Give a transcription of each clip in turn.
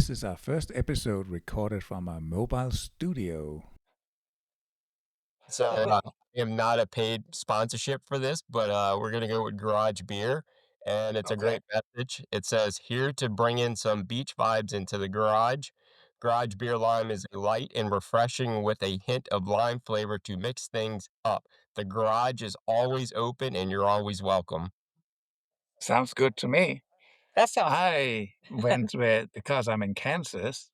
This is our first episode recorded from a mobile studio. So, I am not a paid sponsorship for this, but, we're gonna go with Garage Beer, and it's a Okay. great message. It says, "Here to bring in some beach vibes into the garage. Garage Beer Lime is light and refreshing with a hint of lime flavor to mix things up. The garage is always open and you're always welcome." Sounds good to me. That sounds I went with because I'm in Kansas,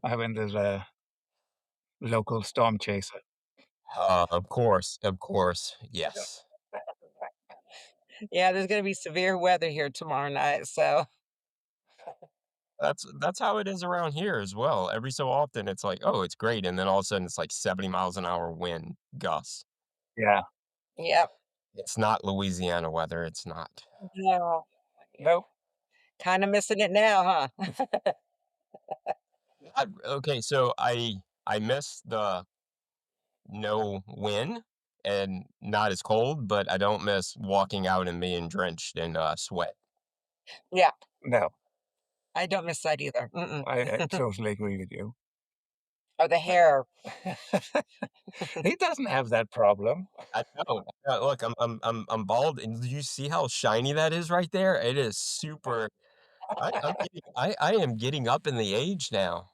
I went as a local storm chaser. Of course, yes. yeah, there's gonna be severe weather here tomorrow night, so That's how it is around here as well. Every so often, it's like, "Oh, it's great," and then all of a sudden, it's like 70 miles an hour wind gusts. Yeah. yep. It's not Louisiana weather, it's not. No. Nope. Kinda missing it now, huh? Okay, so I miss the no wind and not as cold, but I don't miss walking out and being drenched in, sweat. Yeah, No, I don't miss that either. I totally agree with you. Or the hair. He doesn't have that problem. I know. Look, I'm bald, and do you see how shiny that is right there? It is super. I am getting up in the age now.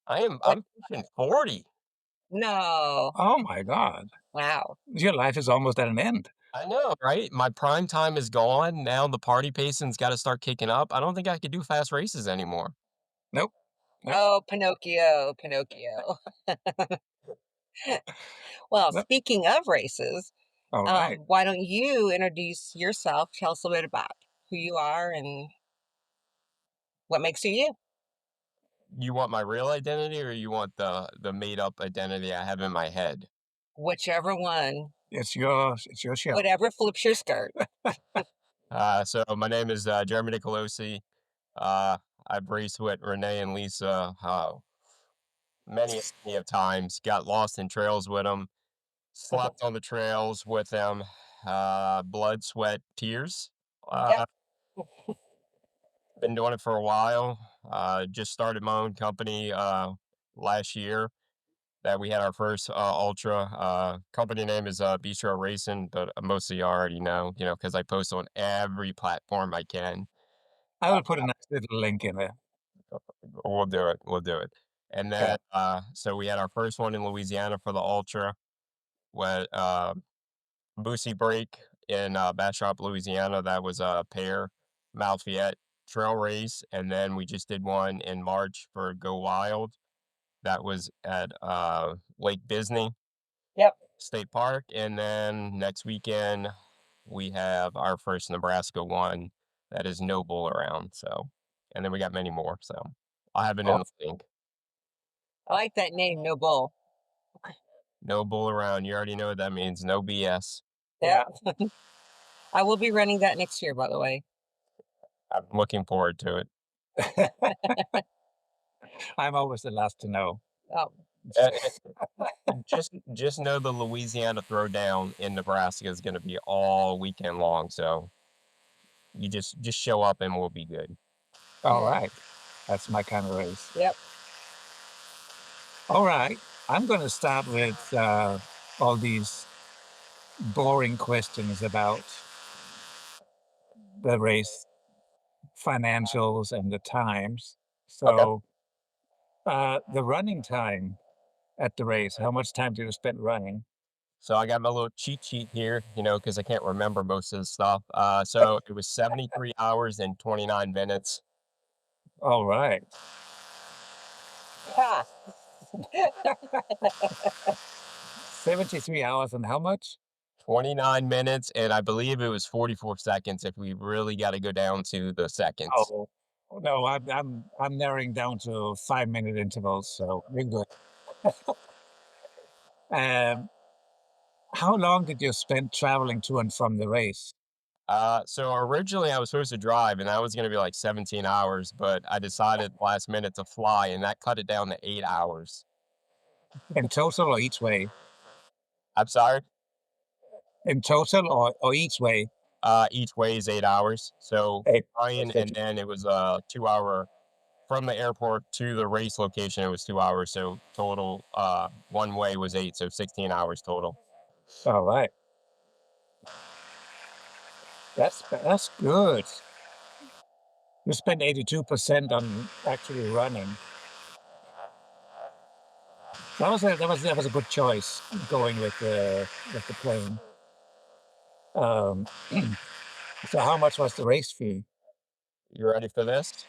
What I'm pushing 40. No. Oh my god. Wow. Your life is almost at an end. I know, right? My prime time is gone. Now the party pacing's gotta start kicking up. I don't think I could do fast races anymore. Nope, nope, Oh, Pinocchio, Pinocchio. Well, nope. speaking of races, Alright. why don't you introduce yourself? Tell us a little bit about who you are and what makes you you. You want my real identity or you want the made up identity I have in my head? Whichever one, It's your show. whatever flips your skirt. So my name is Jeremy Nicolosi. Uh, I've raced with Renee and Lisa many of times. Got lost in trails with them. Slept on the trails with them. Blood, sweat, tears. Yep, Uh, been doing it for a while. Just started my own company last year that we had our first ultra. Company name is Bistro Racing, but most of you already know, because I post on every platform I can. I will put a nice little link in there. We'll do it. We'll do it. And Okay. then, so we had our first one in Louisiana for the ultra. With Boosie Break in Bastrop, Louisiana. That was a pair Malfiette trail race, and then we just did one in March for Go Wild. That was at Lake Bisney yep. State Park, and then next weekend we have our first Nebraska one that is no bull around. So, and then we got many more. So I have it in Oh, the link. I like that name, No Bull. No bull around. You already know what that means. No BS. yeah. Yep. I will be running that next year, by the way. I'm looking forward to it. I'm always the last to know. Oh, Uh, just know the Louisiana throwdown in Nebraska is going to be all weekend long. So you just show up and we'll be good. Alright. That's my kind of race. yep. Alright. I'm gonna start with, all these boring questions about the race financials and the times. Okay. So, the running time at the race, how much time do you spend running? So I got my little cheat sheet here, because I can't remember most of the stuff. So it was 73 hours and 29 minutes. Alright. Ha! 73 hours and how much? 29 minutes, and I believe it was 44 seconds if we really got to go down to the seconds. Oh, no, I'm narrowing down to 5-minute intervals, so we're good. Um, how long did you spend traveling to and from the race? So originally I was supposed to drive, and that was going to be like 17 hours, but I decided last minute to fly, and that cut it down to 8 hours. In total or each way? I'm sorry. In total or each way? Each way is 8 hours. So Hey, flying, okay. and then it was a 2 hour. from the airport to the race location, it was 2 hours. So total, one way was 8, so 16 hours total. All right. That's good. You spend 82% on actually running. That was a good choice going with the plane. Um, so how much was the race fee? You ready for this?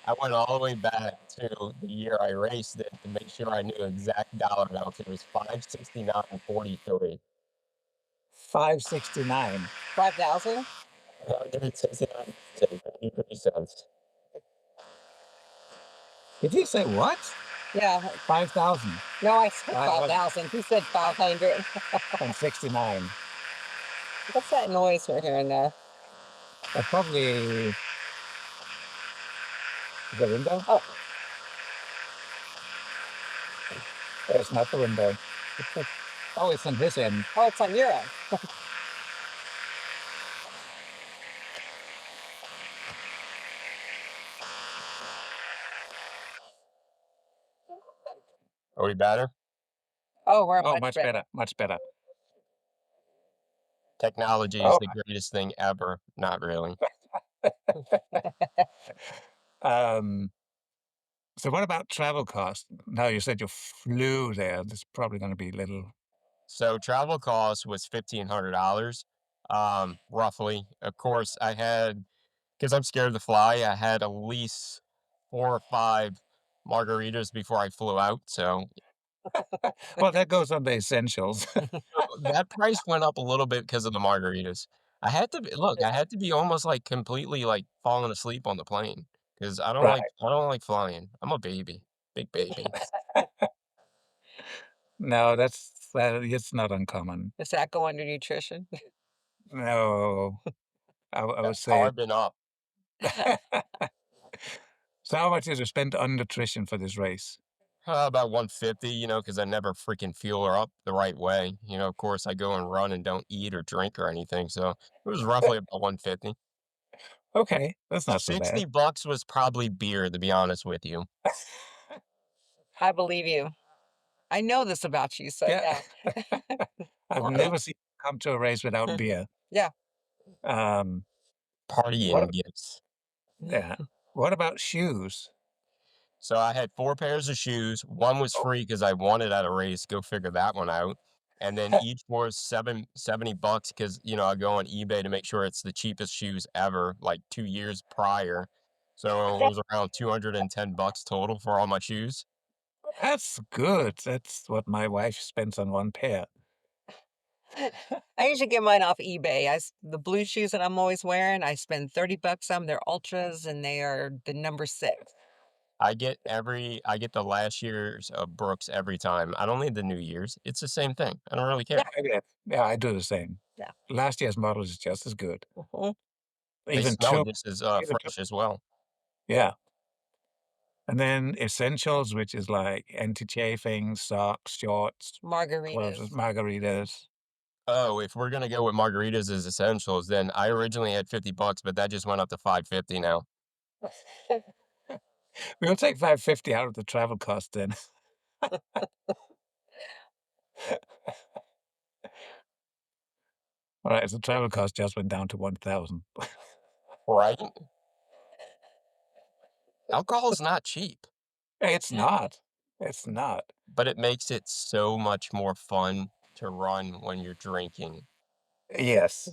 I went all the way back to the year I raced it to make sure I knew exact dollar amounts. It was 569.43. 569. 5,000? 169.83 cents. Did you say what? Yeah. 5,000 No, I said I was 5,000. He said 500. and 69. What's that noise we're hearing there? That's probably the window. Oh, It's not the window. Oh, it's on this end. oh, it's on your end. Are we better? Oh, we're Oh, much much better. better, much better. Technology is Oh, the greatest thing ever. Not really. um, so what about travel costs? Now you said you flew there. This is probably going to be little. So travel cost was $1,500, roughly. Of course, I had because I'm scared to fly. I had at least 4 or 5 margaritas before I flew out. So Well, that goes on the essentials. that price went up a little bit because of the margaritas. Look. I had to be almost like completely like falling asleep on the plane because Right. I don't like flying. I'm a baby, big baby. No, it's not uncommon. Does that go under nutrition? No, I would That's say. carbon up. So how much did you spend on nutrition for this race? About 150, because I never freaking fuel her up the right way. Of course, I go and run and don't eat or drink or anything. So it was roughly about 150. Okay, that's not so bad. $60 was probably beer, to be honest with you. I believe you. I know this about you, so Yeah, yeah. I've Right? never seen you come to a race without beer. Yeah. Um, Partying what? gifts. Yeah. What about shoes? So I had 4 pairs of shoes. One was Oh, free because I won it at a race. Go figure that one out. And then each was $70 because I go on eBay to make sure it's the cheapest shoes ever, like 2 years prior. So it was around $210 total for all my shoes. that's good. That's what my wife spends on one pair. I usually get mine off eBay. The blue shoes that I'm always wearing, I spend 30 bucks on. They're ultras and they are the number 6. I get the last year's of Brooks every time. I don't need the New Year's. It's the same thing. I don't really care. I get. Yeah, I do the same. Yeah. Last year's model is just as good. Mhm. They Even smell two, just as even two. fresh as well. Yeah. And then essentials, which is like anti-chafing, socks, shorts, clothes, Margaritas. margaritas. Oh, if we're gonna go with margaritas as essentials, then I originally had $50, but that just went up to 550 now. We'll take 550 out of the travel cost then. All right, so travel cost just went down to 1,000. Right? Alcohol's not cheap, It's not. It's not. but it makes it so much more fun to run when you're drinking. Yes,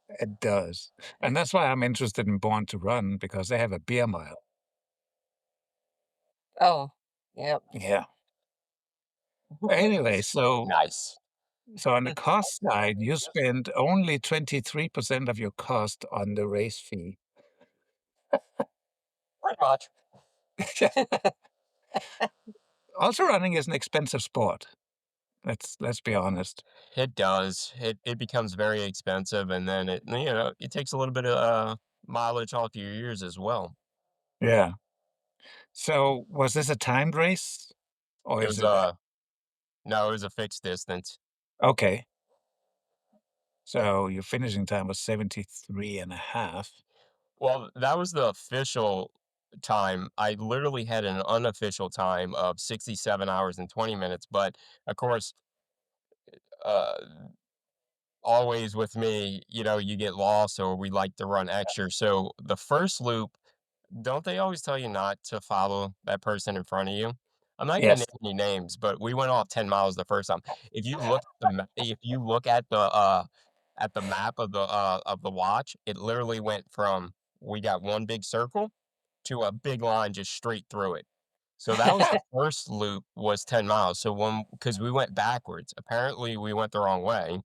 it does. And that's why I'm interested in Born to Run because they have a beer mile. Oh, yep. Yeah. Anyway, Nice. so on the cost side, you spend only 23% of your cost on the race fee. Pretty much. Also, running is an expensive sport. Let's be honest. It does. It becomes very expensive, and then it takes a little bit of mileage off your ears as well. Yeah. So was this a timed race? Or It is was it no, it was a fixed distance. okay. So your finishing time was 73 and a half. Well, that was the official time, I literally had an unofficial time of 67 hours and 20 minutes. But of course, uh, always with me, you get lost or we like to run extra. So the first loop, don't they always tell you not to follow that person in front of you? I'm not gonna name Yes. any names, but we went off 10 miles the first time. If you look at the map of the watch, it literally went from we got one big circle to a big line just straight through it. So that was the first loop was 10 miles. So because we went backwards, apparently we went the wrong way,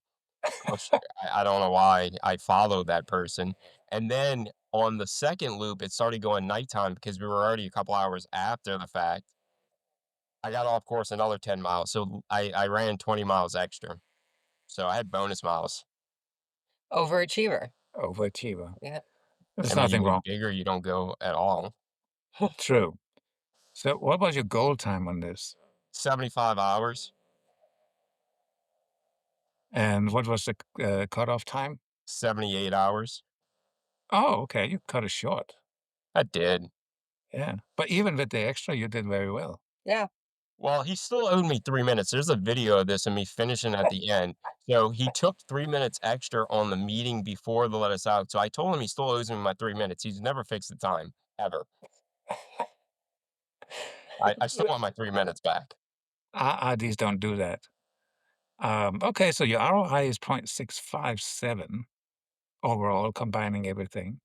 which I don't know why I followed that person. And then on the second loop, it started going nighttime because we were already a couple hours after the fact. I got off course another 10 miles. So I ran 20 miles extra. So I had bonus miles. Overachiever. Overachiever. Yeah. There's I mean, you nothing win wrong. bigger, you don't go at all. True. So what was your goal time on this? 75 hours, And what was the cutoff time? 78 hours. Oh, okay. You cut it short. I did. Yeah. But even with the extra, you did very well. Yeah. Well, he still owed me 3 minutes. There's a video of this and me finishing at the end. So he took 3 minutes extra on the meeting before the let us out. So I told him he still owes me my 3 minutes. He's never fixed the time, ever. I still want my 3 minutes back. These don't do that. Okay, so your ROI is 0.657 overall, combining everything.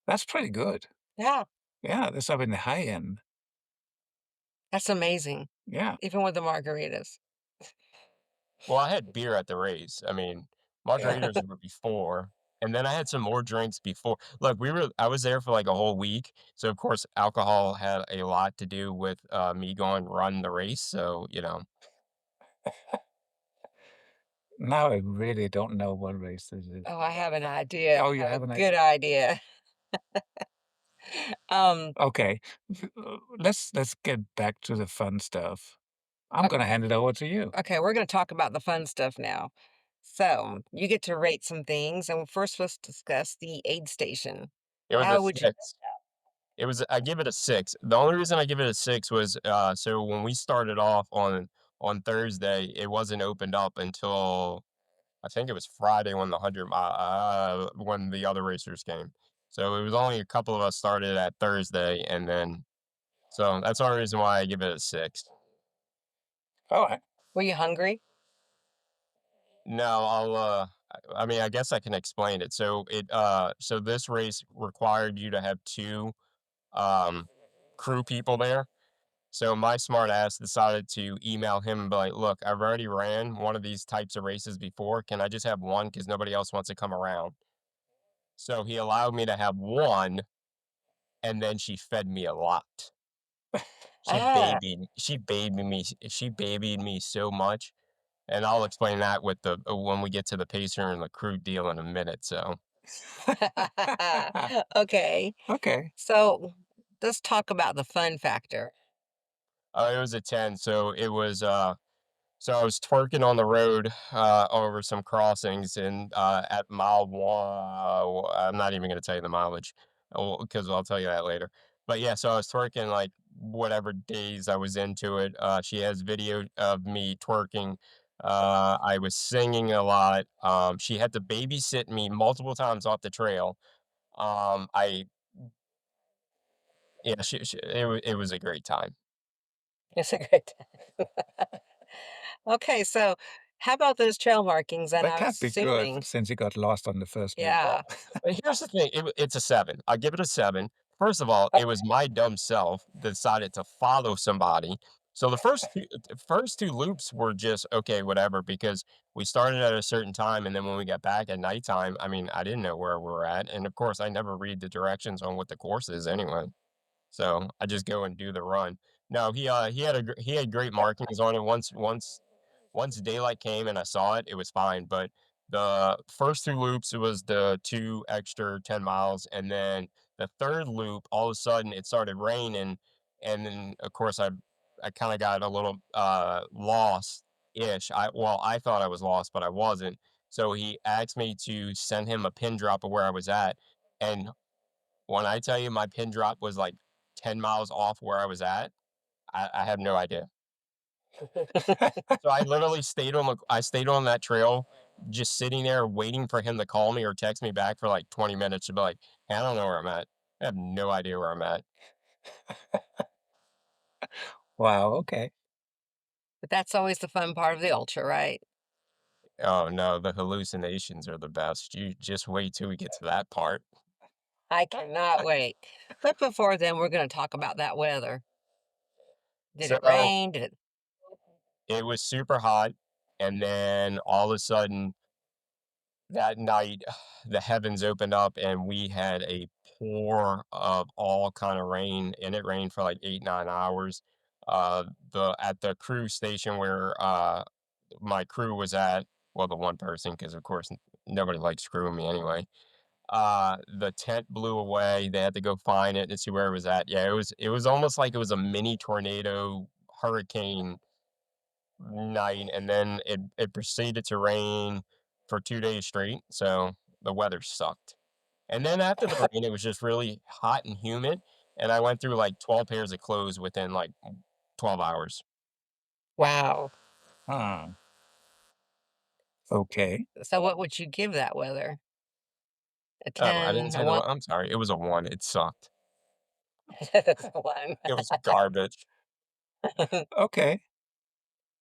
That's pretty good. Yeah. Yeah, that's up in the high end. That's amazing. Yeah. Even with the margaritas. Well, I had beer at the race. I mean, margaritas were before, and then I had some more drinks before. Look, I was there for like a whole week. So of course alcohol had a lot to do with me going run the race. So, Now I really don't know what race this is. Oh, I have an idea. Oh, I you have have a an good idea? idea. Um, Okay. Let's get back to the fun stuff. I'm gonna hand it over to you. okay, we're going to talk about the fun stuff now. So, you get to rate some things, and first let's discuss the aid station. it was a How would you? 6. I give it a 6. The only reason I give it a 6 was, so when we started off on Thursday, it wasn't opened up until I think it was Friday when when the other racers came. So it was only a couple of us started at Thursday, and then so that's the only reason why I give it a 6. All right. Were you hungry? No, I mean, I guess I can explain it. So this race required you to have 2, um, crew people there. So my smart ass decided to email him and be like, "Look, I've already ran one of these types of races before. Can I just have one? Because nobody else wants to come around." So he allowed me to have one, and then she fed me a lot. Ah, She babied me so much, and I'll explain that with the when we get to the pacer and the crew deal in a minute. So okay. Okay. So, let's talk about the fun factor. it was a 10. So I was twerking on the road over some crossings, and at mile one, I'm not even going to tell you the mileage because I'll tell you that later. But yeah, so I was twerking like whatever days I was into it. She has video of me twerking. I was singing a lot. She had to babysit me multiple times off the trail. I Yeah, it was a great time. It's a good time. Okay, so how about those trail markings? And That I'm can't be good assuming, since you got lost on the first loop. yeah. But here's the thing, it's a 7. I give it a 7. First of all, it was my dumb self that decided to follow somebody. So the first 2 loops were just, okay, whatever, because we started at a certain time, and then when we got back at nighttime, I mean, I didn't know where we were at, and of course, I never read the directions on what the course is anyway. So, I just go and do the run. No, he had great markings on it. Once daylight came and I saw it, it was fine. But the first 2 loops, it was the 2 extra 10 miles, and then the 3rd loop, all of a sudden, it started raining, and then, of course, I kinda got a little, lost-ish. I thought I was lost, but I wasn't. So he asked me to send him a pin drop of where I was at, and when I tell you my pin drop was, like, 10 miles off where I was at. I have no idea. So I literally stayed on that trail, just sitting there waiting for him to call me or text me back for like 20 minutes to be like, "Hey, I don't know where I'm at. I have no idea where I'm at." Wow, okay. But that's always the fun part of the ultra, right? Oh no, the hallucinations are the best. You just wait till we get to that part. I cannot wait. But before then, we're going to talk about that weather. Did it So rain? Did it? it was super hot, and then all of a sudden that night, the heavens opened up and we had a pour of all kind of rain, and it rained for like 8, 9 hours. The At the crew station where my crew was at, well, the one person, because of course nobody likes screwing me anyway. The tent blew away. They had to go find it and see where it was at. Yeah, it was almost like it was a mini tornado hurricane night, and then it proceeded to rain for 2 days straight. So the weather sucked. And then after the rain, it was just really hot and humid, and I went through like 12 pairs of clothes within like 12 hours. Wow. Huh. Okay. So what would you give that weather? A Oh, I didn't 10, a say the 1? one. I'm sorry. It was a one. It sucked. That's a 1. It was garbage. Okay.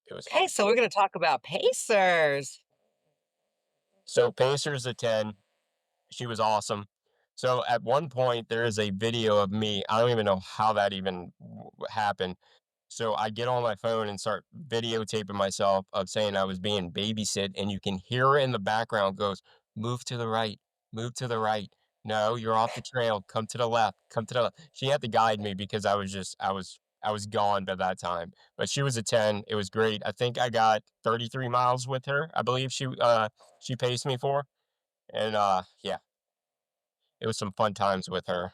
It was Okay, so we're going to talk about pacers. so Pacers a 10. She was awesome. So at one point, there is a video of me. I don't even know how that even happened. So I get on my phone and start videotaping myself of saying I was being babysit, and you can hear her in the background goes, "Move to the right, move to the right. No, you're off the trail. Come to the left. Come to the left." She had to guide me because I was gone by that time. But she was a 10. It was great. I think I got 33 miles with her. I believe she paced me for. And yeah, it was some fun times with her.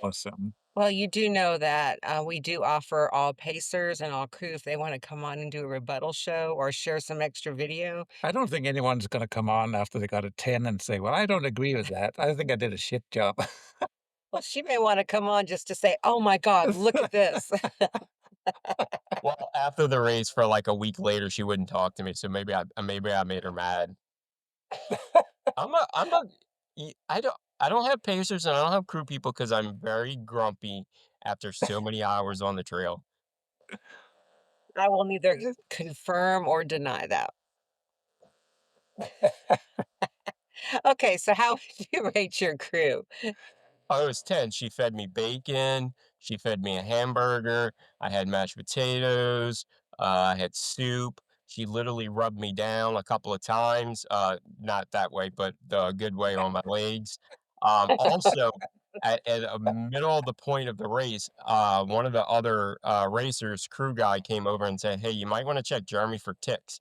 Awesome. Well, you do know that we do offer all pacers and all crew if they want to come on and do a rebuttal show or share some extra video. I don't think anyone's gonna come on after they got a 10 and say, "Well, I don't agree with that. I think I did a shit job." Well, she may want to come on just to say, "Oh my God, look at this." Well, after the race for like a week later, she wouldn't talk to me, so maybe I made her mad. I'm a I don't have pacers and I don't have crew people because I'm very grumpy after so many hours on the trail. I will neither confirm or deny that. Okay, so how would you rate your crew? I was 10. She fed me bacon. She fed me a hamburger. I had mashed potatoes. I had soup. She literally rubbed me down a couple of times. Not that way, but the good way on my legs. Also, at a middle of the point of the race, one of the other racers, crew guy, came over and said, "Hey, you might want to check Jeremy for ticks."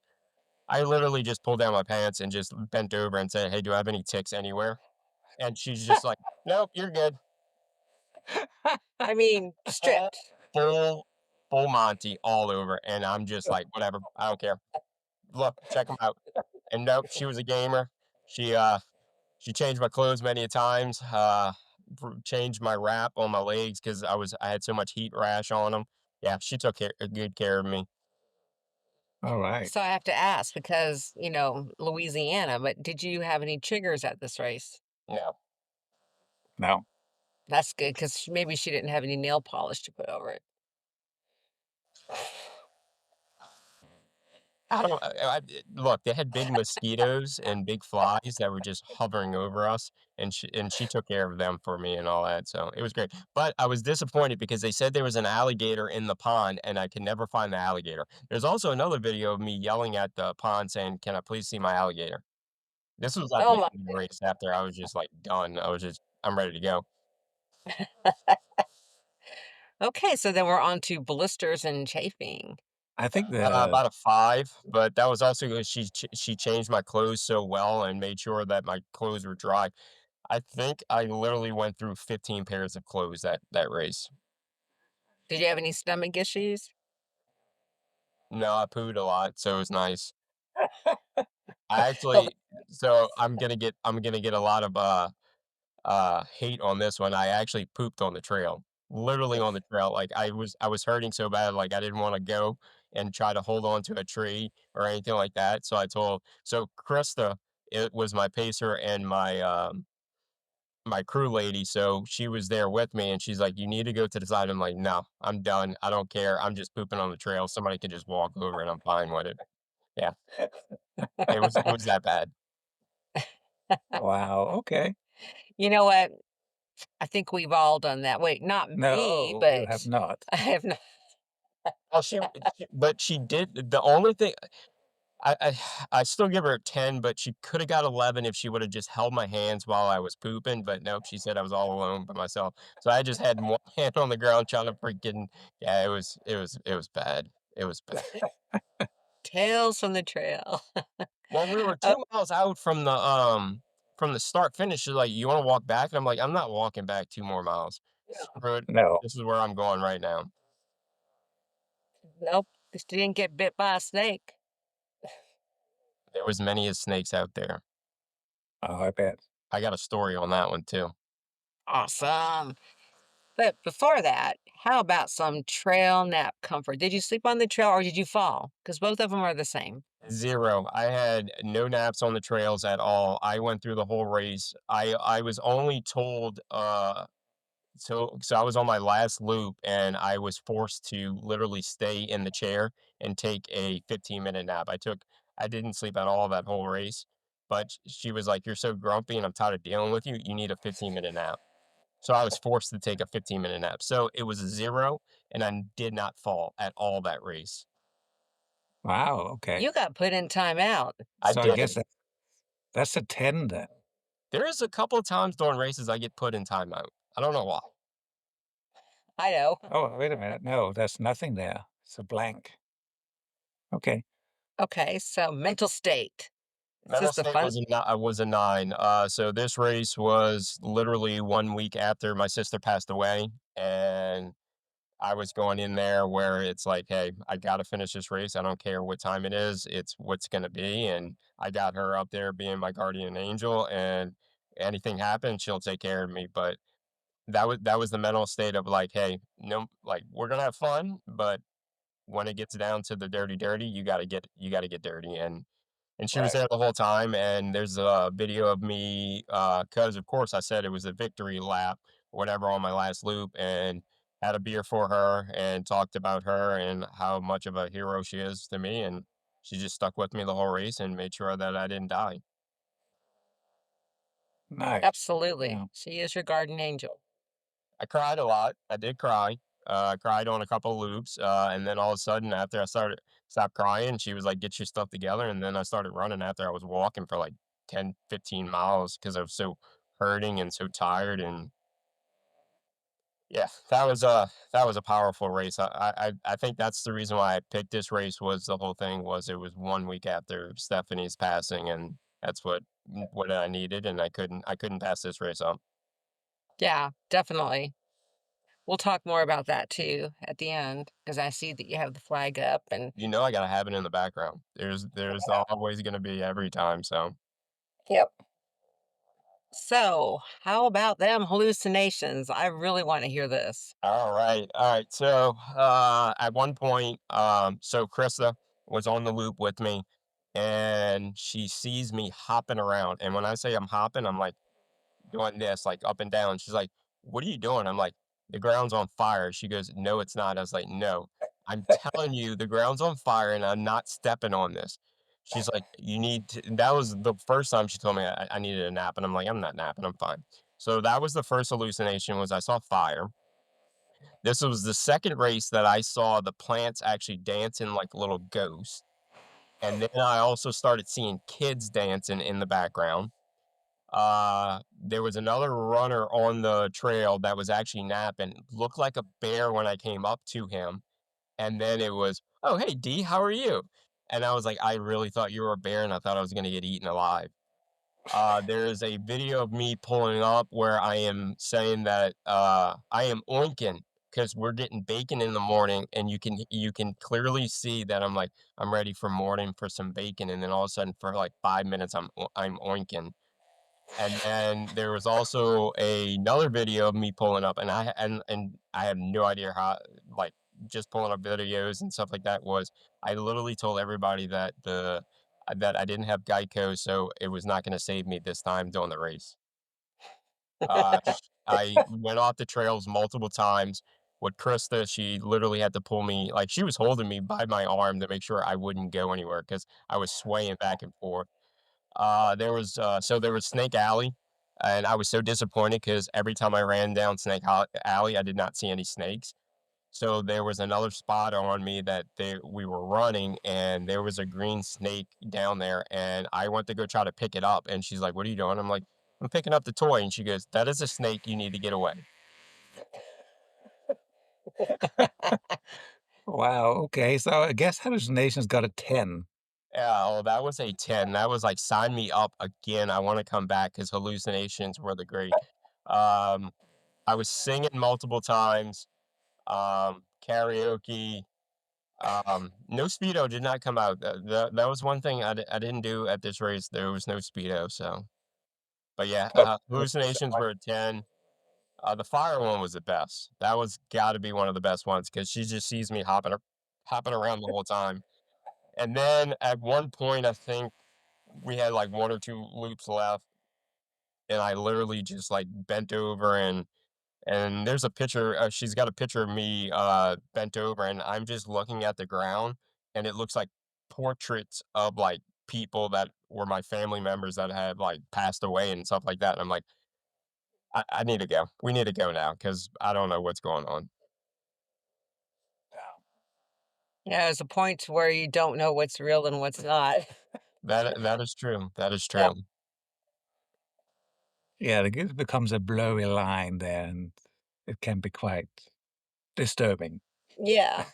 I literally just pulled down my pants and just bent over and said, "Hey, do I have any ticks anywhere?" And she's just like, "Nope, you're good." I mean, stripped. Full full Monty all over, and I'm just like, "Whatever, I don't care. Look, check them out." And nope, she was a gamer. She, she changed my clothes many a times, changed my wrap on my legs because I had so much heat rash on them. Yeah, she took good care of me. All right. So I have to ask because, Louisiana, but did you have any chiggers at this race? Yeah. No. That's good because maybe she didn't have any nail polish to put over it. I don't look, they had big mosquitoes and big flies that were just hovering over us, and she took care of them for me and all that, so it was great. But I was disappointed because they said there was an alligator in the pond, and I could never find the alligator. There's also another video of me yelling at the pond saying, "Can I please see my alligator?" This was at Oh the my. end of the race after I was just, like, done. I'm ready to go. Okay, so then we're on to blisters and chafing. I think the About a 5, but that was also 'cause she changed my clothes so well and made sure that my clothes were dry. I think I literally went through 15 pairs of clothes that race. Did you have any stomach issues? No, I pooed a lot, so it was nice. I Well, actually so I'm gonna get a lot of hate on this one. I actually pooped on the trail, literally on the trail. Like I was hurting so bad, like I didn't want to go and try to hold on to a tree or anything like that. So Krista, it was my pacer and my crew lady. So she was there with me, and she's like, "You need to go to the side." I'm like, "No, I'm done. I don't care. I'm just pooping on the trail. Somebody can just walk over, and I'm fine with it." Yeah, it was that bad. Wow, okay. You know what? I think we've all done that. Wait, not me, No, you have but not. I have not. Well, but she did. The only thing I still give her a 10, but she coulda got 11 if she woulda just held my hands while I was pooping, but nope, she said I was all alone by myself. So I just had one hand on the ground trying to freaking yeah, it was bad. It was bad. Tales from the trail. Well, we were Oh, 2 miles out from the start finish. She's like, "You wanna walk back?" And I'm like, "I'm not walking back 2 more miles. Screw it. No. This is where I'm going right now." nope. Just didn't get bit by a snake. There was many as snakes out there. Oh, I bet. I got a story on that one too. Awesome. But before that, how about some trail nap comfort? Did you sleep on the trail or did you fall? Because both of them are the same. 0. I had no naps on the trails at all. I went through the whole race. I was only told, so I was on my last loop, and I was forced to literally stay in the chair and take a 15-minute nap. I didn't sleep at all that whole race, but she was like, "You're so grumpy, and I'm tired of dealing with you. You need a 15-minute nap." So I was forced to take a 15-minute nap. So it was a 0, and I did not fall at all that race. Wow, okay. You got put in timeout. I So I guess did. that's a 10 then. There is a couple of times during races I get put in timeout. I don't know why. I know. Oh, wait a minute. No, that's nothing there. It's a blank. Okay. Okay, so mental state. It's Mental just a state fun. was a 9. So this race was literally 1 week after my sister passed away, and I was going in there where it's like, "Hey, I gotta finish this race. I don't care what time it is. It's what's gonna be." And I got her up there being my guardian angel, and anything happens, she'll take care of me. But that was the mental state of like, "Hey, no, like we're gonna have fun, but when it gets down to the dirty, dirty, you gotta get dirty." And she was Right. there the whole time. And there's a video of me, because of course I said it was a victory lap, whatever, on my last loop, and had a beer for her and talked about her and how much of a hero she is to me. And she just stuck with me the whole race and made sure that I didn't die. Nice. Absolutely. Yeah. She is your guardian angel. I cried a lot. I did cry. I cried on a couple of loops, and then all of a sudden, after I stopped crying, she was like, "Get your stuff together." And then I started running after I was walking for like 10, 15 miles because I was so hurting and so tired. And yeah, that was a powerful race. I think that's the reason why I picked this race. Was the whole thing was it was 1 week after Stephanie's passing, and that's what I needed, and I couldn't pass this race up. Yeah, definitely. We'll talk more about that too at the end because I see that you have the flag up and I gotta have it in the background. There's always gonna be every time. So yep. So, how about them hallucinations? I really want to hear this. all right. So at one point, so Krista was on the loop with me, and she sees me hopping around. And when I say I'm hopping, I'm like doing this, like up and down. She's like, "What are you doing?" I'm like, "The ground's on fire." She goes, "No, it's not." I was like, "No, I'm telling you, the ground's on fire, and I'm not stepping on this." She's like, "You need to." That was the first time she told me I needed a nap, and I'm like, "I'm not napping. I'm fine." So that was the first hallucination. Was I saw fire. This was the second race that I saw the plants actually dancing like little ghosts. And then I also started seeing kids dancing in the background. There was another runner on the trail that was actually napping, looked like a bear when I came up to him. And then it was, "Oh, hey, D, how are you?" And I was like, "I really thought you were a bear, and I thought I was going to get eaten alive." There is a video of me pulling up where I am saying that I am oinking because we're getting bacon in the morning, and you can clearly see that I'm like I'm ready for morning for some bacon, and then all of a sudden for like 5 minutes I'm oinking. And then there was also another video of me pulling up, and I have no idea how, like, just pulling up videos and stuff like that was. I literally told everybody that that I didn't have Geico, so it was not going to save me this time during the race. I went off the trails multiple times. With Krista, she literally had to pull me, like she was holding me by my arm to make sure I wouldn't go anywhere because I was swaying back and forth. There was Snake Alley, and I was so disappointed because every time I ran down Alley, I did not see any snakes. So there was another spot on me that we were running, and there was a green snake down there, and I went to go try to pick it up, and she's like, "What are you doing?" I'm like, "I'm picking up the toy," and she goes, "That is a snake. You need to get away." Wow, okay, so I guess hallucinations got a 10. Yeah, oh, that was a 10. That was like, sign me up again. I want to come back because hallucinations were the great. Um, I was singing multiple times, karaoke. No speedo did not come out. That was one thing I didn't do at this race. There was no speedo. So, but yeah, Oh, that's hallucinations were a 10. The fire one was the best. That was got to be one of the best ones because she just sees me hopping around the whole time. And then at one point, I think we had like one or two loops left, and I literally just like bent over, and there's a picture. She's got a picture of me bent over, and I'm just looking at the ground, and it looks like portraits of like people that were my family members that had like passed away and stuff like that. And I'm like, I need to go. We need to go now because I don't know what's going on. Yeah, there's a point where you don't know what's real and what's not. That is true. That is Yeah. true. yeah, it becomes a blurry line there, and it can be quite disturbing. Yeah.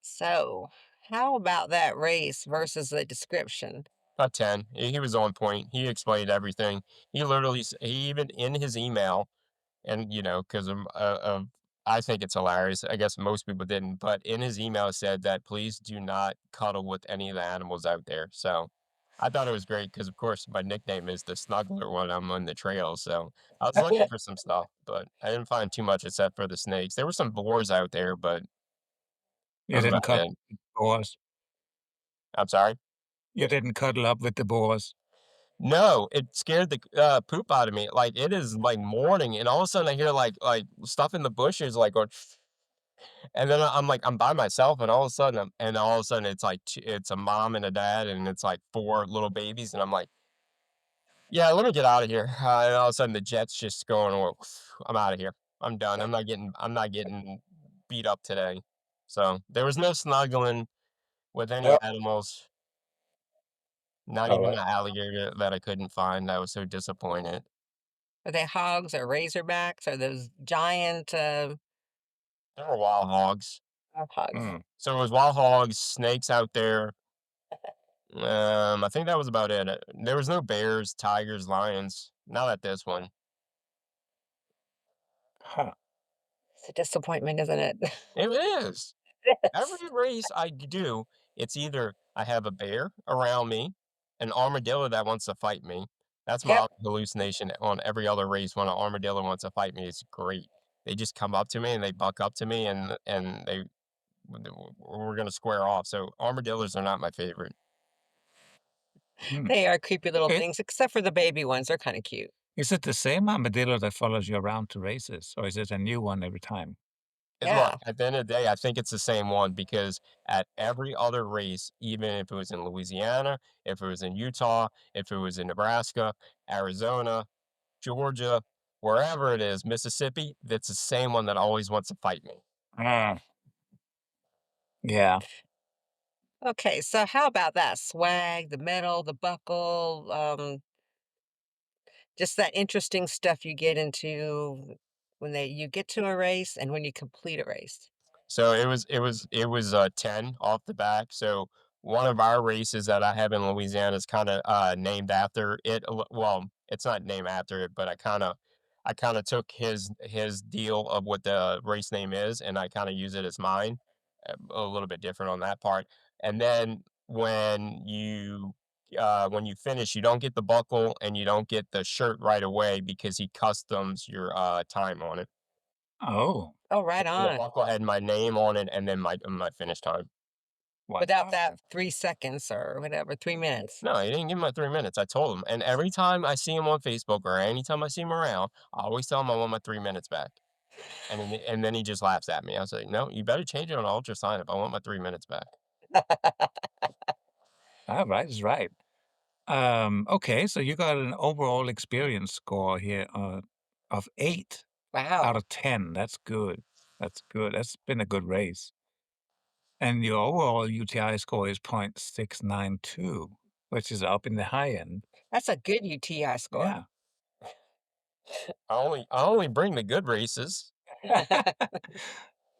So, how about that race versus the description? A 10. He was on point. He explained everything. He even in his email, and because I think it's hilarious. I guess most people didn't, but in his email said that please do not cuddle with any of the animals out there. So I thought it was great because, of course, my nickname is the Snuggler when I'm on the trail. So I was looking for some stuff, but I didn't find too much except for the snakes. There were some boars out there, but that You was didn't about cuddle it. with the boars? I'm sorry. You didn't cuddle up with the boars? No, it scared the poop out of me. Like, it is, like, morning, and all of a sudden I hear, like, stuff in the bushes, like, going, and then I'm like, I'm by myself, and all of a sudden it's like it's a mom and a dad, and it's like 4 little babies, and I'm like, "Yeah, let me get out of here." And all of a sudden the jet's just going, "Well, I'm out of here. I'm done. I'm not getting beat up today." So, there was no snuggling with any Oh, animals, not even alright. an alligator that I couldn't find. I was so disappointed. Are they hogs or razorbacks? Are those giant There were wild hogs. hogs? Mm. So it was wild hogs, snakes out there. I think that was about it. There was no bears, tigers, lions. Not at this one. Huh. It's a disappointment, isn't it? It is. Yes. Every race I do, it's either I have a bear around me, an armadillo that wants to fight me. That's my Yep. other hallucination on every other race. When an armadillo wants to fight me, it's great. They just come up to me and they buck up to me, and we're gonna square off. So armadillos are not my favorite. Hmm. They are creepy little It things, except for the baby ones. They're kind of cute. is it the same armadillo that follows you around to races, or is it a new one every time? Look, Yeah. at the end of the day, I think it's the same one because at every other race, even if it was in Louisiana, if it was in Utah, if it was in Nebraska, Arizona, Georgia, wherever it is, Mississippi, that's the same one that always wants to fight me. Ah, yeah. Okay, so how about that swag, the medal, the buckle, just that interesting stuff you get into when you get to a race and when you complete a race. So it was 10 off the back. So one of our races that I have in Louisiana is kind of named after it. Well, it's not named after it, but I kind of took his deal of what the race name is, and I kind of use it as mine. A little bit different on that part. And then when you when you finish, you don't get the buckle and you don't get the shirt right away because he customs your time on it. Oh, Oh, right So the on. buckle had my name on it and then my finish time. Without wow. that 3 seconds or whatever, 3 minutes. No, he didn't give him my 3 minutes. I told him, and every time I see him on Facebook or anytime I see him around, I always tell him I want my 3 minutes back. And then he just laughs at me. I was like, no, you better change it on Ultra Sign if I want my 3 minutes back. All right, is right. Okay, so you got an overall experience score here of 8 out Wow. of 10. That's good. That's good. That's been a good race. And your overall UTI score is 0.692, which is up in the high end. That's a good UTI score. Yeah. I only bring the good races.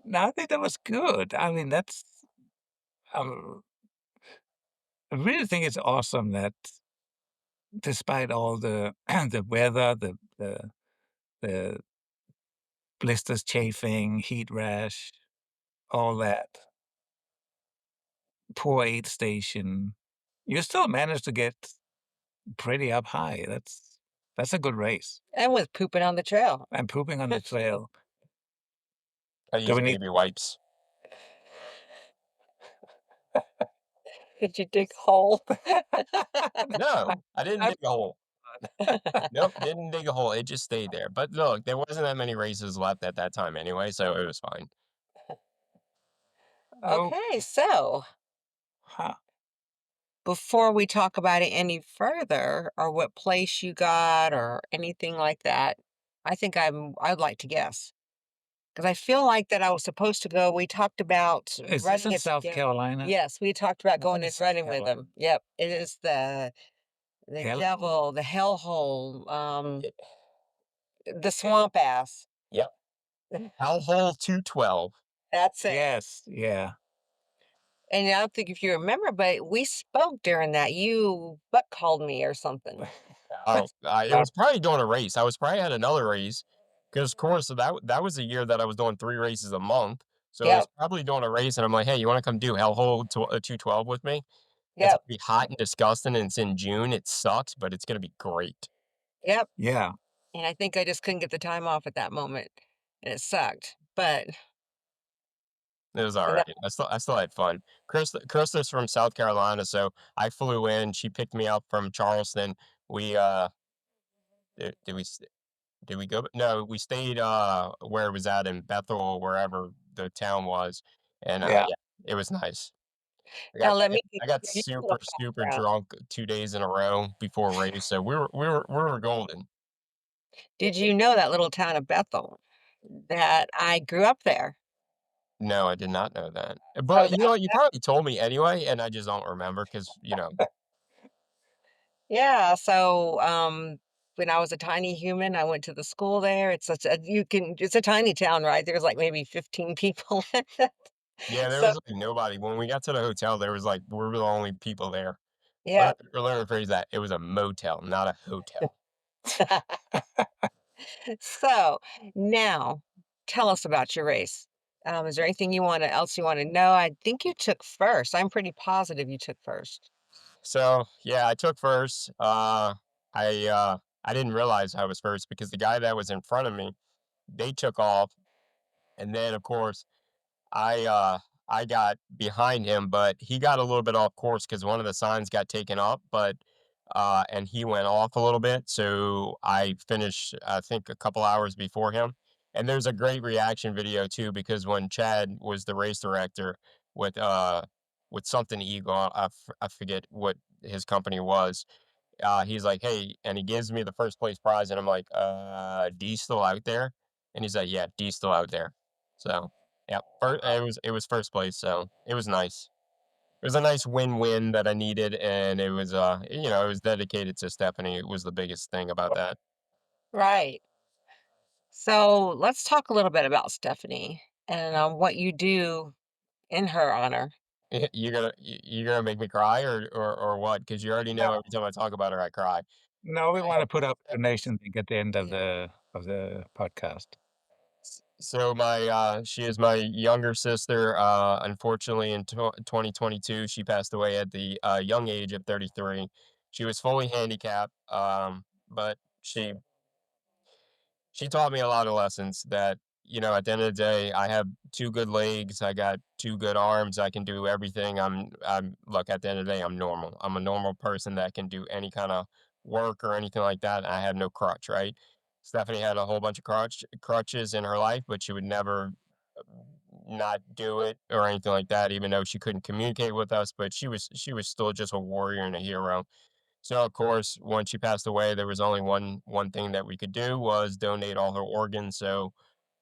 No, I think that was good. I mean, that's um, I really think it's awesome that despite all the the weather, the blisters, chafing, heat rash, all that, poor aid station, you still managed to get pretty up high. That's a good race. And with pooping on the trail. And pooping on the trail. I Do use we need baby wipes. Did you dig a hole? No, I didn't I'm dig a hole. Nope, didn't dig a hole. It just stayed there. But look, there wasn't that many races left at that time anyway, so it was fine. oh, Okay, so huh. before we talk about it any further, or what place you got or anything like that, I'd like to guess. Because I feel like that I was supposed to go. We talked about Is this running in it South together. Carolina? Yes, we talked about What going is and South running with Carolina? them. Yep, it is the Hell, devil, the hellhole, Y- the swamp ass. Yep. Hellhole 212. That's it. yes, yeah, And I don't think if you remember, but we spoke during that. You butt called me or something. Oh, it yeah, was probably doing a race. I was probably at another race because, of course, so that was the year that I was doing 3 races a month. So it was Yep, probably doing a race, and I'm like, hey, you want to come do Hellhole 212 with me? It's yep, gonna be hot and disgusting, and it's in June. It sucks, but it's gonna be great. yep. yeah. And I think I just couldn't get the time off at that moment, and it sucked. But It was all and that, right. I still had fun. Krista's from South Carolina, so I flew in. She picked me up from Charleston. We did we did we go? No, we stayed where it was at in Bethel, or wherever the town was, and Yeah. yeah, it was nice. I now got let I me got give I got you a little super background. drunk 2 days in a row before race, so we were golden. Did you know that little town of Bethel? That I grew up there. No, I did not know that. So But you know that what? You probably told me anyway, and I just don't remember because yeah, so when I was a tiny human, I went to the school there. It's a tiny town, right? There's like maybe 15 people in it. yeah, there So was like nobody. When we got to the hotel, there was like we were the only people there. yeah. Or let me rephrase that. It was a motel, not a hotel. So now tell us about your race. Is there anything else you want to know? I think you took first. I'm pretty positive you took first. So yeah, I took first. I didn't realize I was first because the guy that was in front of me, they took off, and then of course I uh I got behind him, but he got a little bit off course because one of the signs got taken up, but and he went off a little bit. So I finished I think a couple hours before him. And there's a great reaction video too, because when Chad was the race director with something Eagle, I forget what his company was, he's like, "Hey," and he gives me the first place prize, and I'm like, D still out there?" And he's like, "Yeah, D still out there." So, yeah, it was first place, so it was nice. It was a nice win-win that I needed, and it was dedicated to Stephanie. It was the biggest thing about that. Right. So let's talk a little bit about Stephanie and what you do in her honor. You're gonna make me cry, or what? Because you already know every time I talk about her, I cry. No, we wanna put up donations at the end of the podcast. So she is my younger sister. Unfortunately, in 2022, she passed away at the young age of 33. She was fully handicapped, but she taught me a lot of lessons that, at the end of the day, I have two good legs, I got two good arms, I can do everything. Look, at the end of the day, I'm normal. I'm a normal person that can do any kind of work or anything like that. I have no crutch, right? Stephanie had a whole bunch of crutches in her life, but she would never not do it or anything like that, even though she couldn't communicate with us, but she was still just a warrior and a hero. So of course, when she passed away, there was only one thing that we could do was donate all her organs. So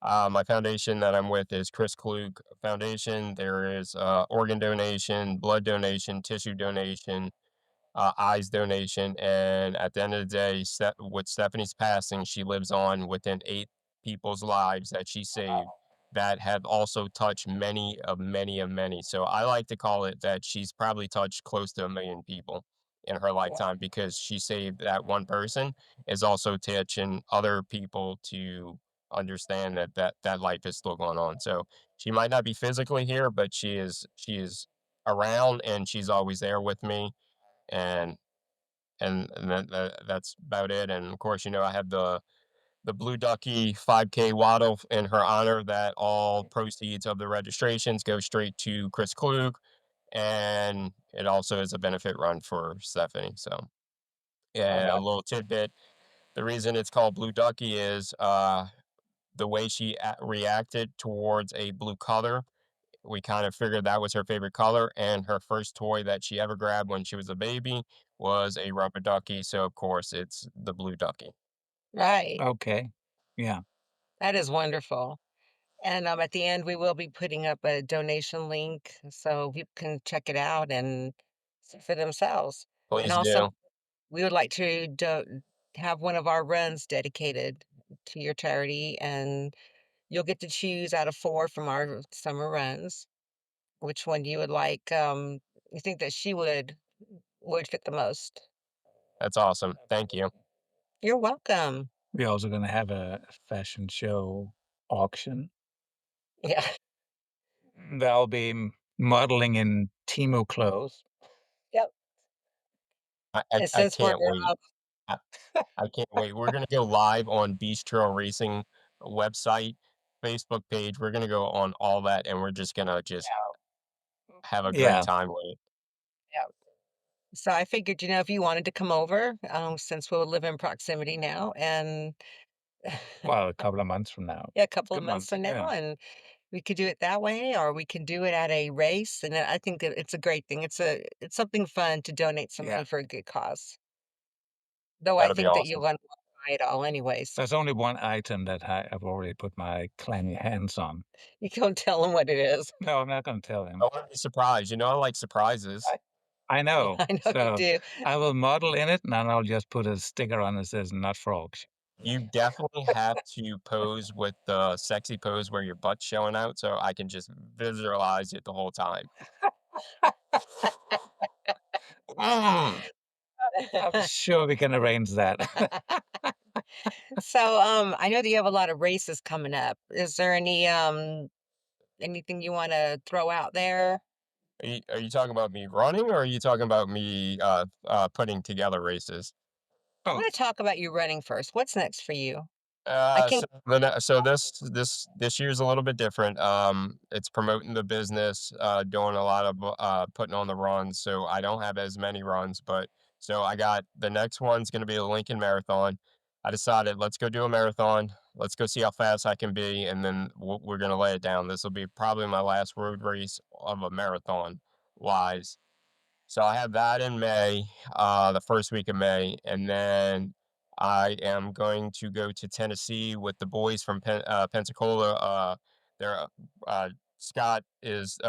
my foundation that I'm with is Chris Klug Foundation. There is organ donation, blood donation, tissue donation, eyes donation, and at the end of the day, with Stephanie's passing, she lives on within 8 people's lives that she saved that have also touched many of many. So I like to call it that she's probably touched close to 1 million people in her lifetime because she saved that one person is also teaching other people to understand that life is still going on. So she might not be physically here, but she is around and she's always there with me, and that's about it. And of course, I have the Blue Ducky 5K waddle in her honor. That all proceeds of the registrations go straight to Chris Klug, and it also is a benefit run for Stephanie. So yeah, a little tidbit. The reason it's called Blue Ducky is the way she reacted towards a blue color. We kind of figured that was her favorite color, and her first toy that she ever grabbed when she was a baby was a rubber ducky. So of course, it's the blue ducky. Right. Okay. Yeah. That is wonderful. And at the end, we will be putting up a donation link so people can check it out and see for themselves. And Please also, do. we would like to have one of our runs dedicated to your charity, and you'll get to choose out of four from our summer runs which one you would like. You think that she would fit the most. That's awesome. Thank you. You're welcome. We're also gonna have a fashion show auction. Yeah. That'll be modeling in Timo clothes. Yep. And I since we're can't wait. I, I can't wait. We're gonna go live on Beach Trail Racing website, Facebook page. We're gonna go on all that, and we're just gonna just have a great Yeah. time with it. yeah. So I figured, if you wanted to come over, since we'll live in proximity now, and Well, a couple of months from now. yeah, a couple of Good months months. from now, Yeah. and we could do it that way, or we can do it at a race. And I think that it's a great thing. It's something fun to donate some Yeah. money for a good cause. Though I That'll be think that you're awesome. going to buy it all anyways. There's only one item that I've already put my clammy hands on. You can tell them what it is. No, I'm not gonna tell I him. want to be surprised. I like surprises. I know. I know you So do. I will model in it, and then I'll just put a sticker on that says "Not for auction." You definitely have to pose with the sexy pose where your butt's showing out so I can just visualize it the whole time. Mm. I'm sure we can arrange that. So, I know that you have a lot of races coming up. Is there anything you wanna throw out there? Are you talking about me running or are you talking about me putting together races? I wanna Both. talk about you running first. What's next for you? I can So this year's a little bit different. It's promoting the business, doing a lot of putting on the runs. So I don't have as many runs, but so I got the next one's going to be a Lincoln Marathon. I decided let's go do a marathon. Let's go see how fast I can be, and then we're going to lay it down. This will be probably my last road race of a marathon wise. So I have that in May, the first week of May, and then I am going to go to Tennessee with the boys from Pensacola. They're Scott is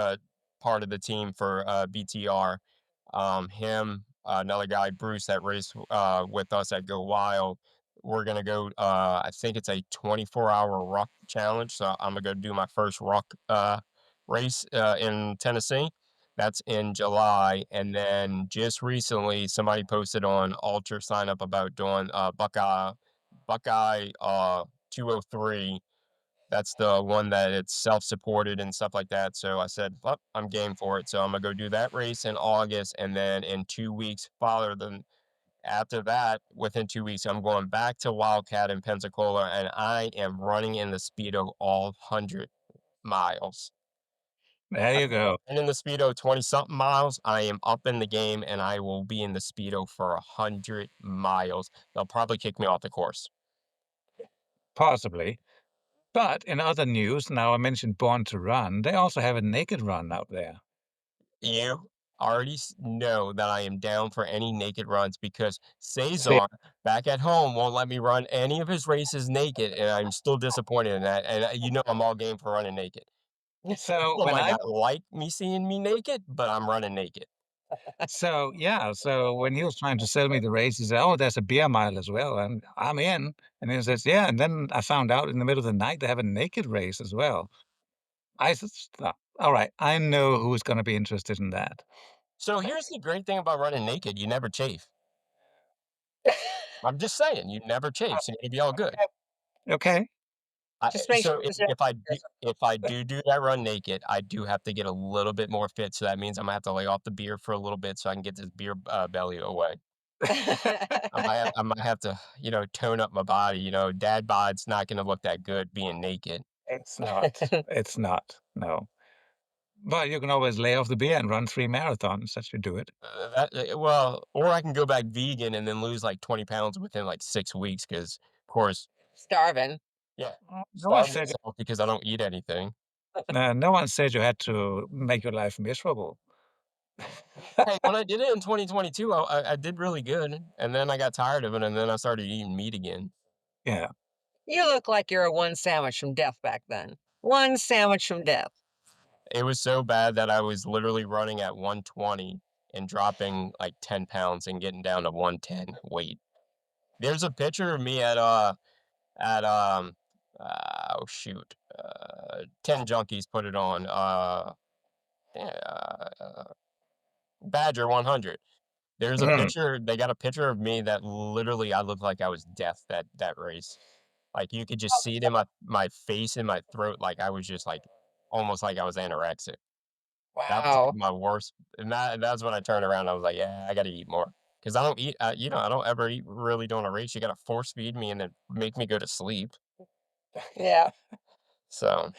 part of the team for BTR. Him, another guy, Bruce, that raced with us at Go Wild. We're gonna go. I think it's a 24-hour ruck challenge. So I'm gonna go do my first ruck race in Tennessee. That's in July, and then just recently, somebody posted on Ultra sign up about doing Buckeye 203 That's the one that it's self-supported and stuff like that. So I said, well, I'm game for it. So I'm gonna go do that race in August, and then in 2 weeks, after that, within 2 weeks, I'm going back to Wildcat in Pensacola, and I am running in the Speedo all 100 miles. There you go. And in the Speedo 20 something miles, I am up in the game, and I will be in the Speedo for 100 miles. They'll probably kick me off the course. Possibly. But in other news, now I mentioned Born to Run, they also have a naked run out there. You already know that I am down for any naked runs because See, Cesar back at home won't let me run any of his races naked, and I'm still disappointed in that. And I'm all game for running naked. so People when might I not like me seeing me naked, but I'm running naked. so yeah, so when he was trying to sell me the race, he said, "Oh, there's a beer mile as well," and I'm in. And he says, "Yeah," and then I found out in the middle of the night they have a naked race as well. I said, "All right, I know who's going to be interested in that." So here's the great thing about running naked: you never chafe. I'm just saying, you never chafe, so you'll be all good. Okay. Just make sure So there's no if I do that run naked, I do have to get a little bit more fit. So that means I'm gonna have to lay off the beer for a little bit so I can get this beer belly away. I might have to, tone up my body. Dad bod's not gonna look that good being naked. It's not. It's not. No. But you can always lay off the beer and run 3 marathons. That should do it. Well, or I can go back vegan and then lose like 20 pounds within like 6 weeks because, of course, starving. yeah, No one starve said myself because I don't eat anything. no one said you had to make your life miserable. Hey, when I did it in 2022, I did really good, and then I got tired of it, and then I started eating meat again. Yeah. You look like you're a one sandwich from death back then. One sandwich from death. It was so bad that I was literally running at 120 and dropping like 10 pounds and getting down to 110 weight. There's a picture of me at oh shoot, 10 Junkies put it on, yeah, Badger 100. There's a Mm, picture, they got a picture of me that literally I looked like I was death that race. Like you could just see it in my face and my throat, like I was just like almost like I was anorexic. That was like Wow. my worst, and that's when I turned around. I was like, yeah, I got to eat more because I don't eat. I don't ever eat really during a race. You got to force feed me and then make me go to sleep. Yeah. So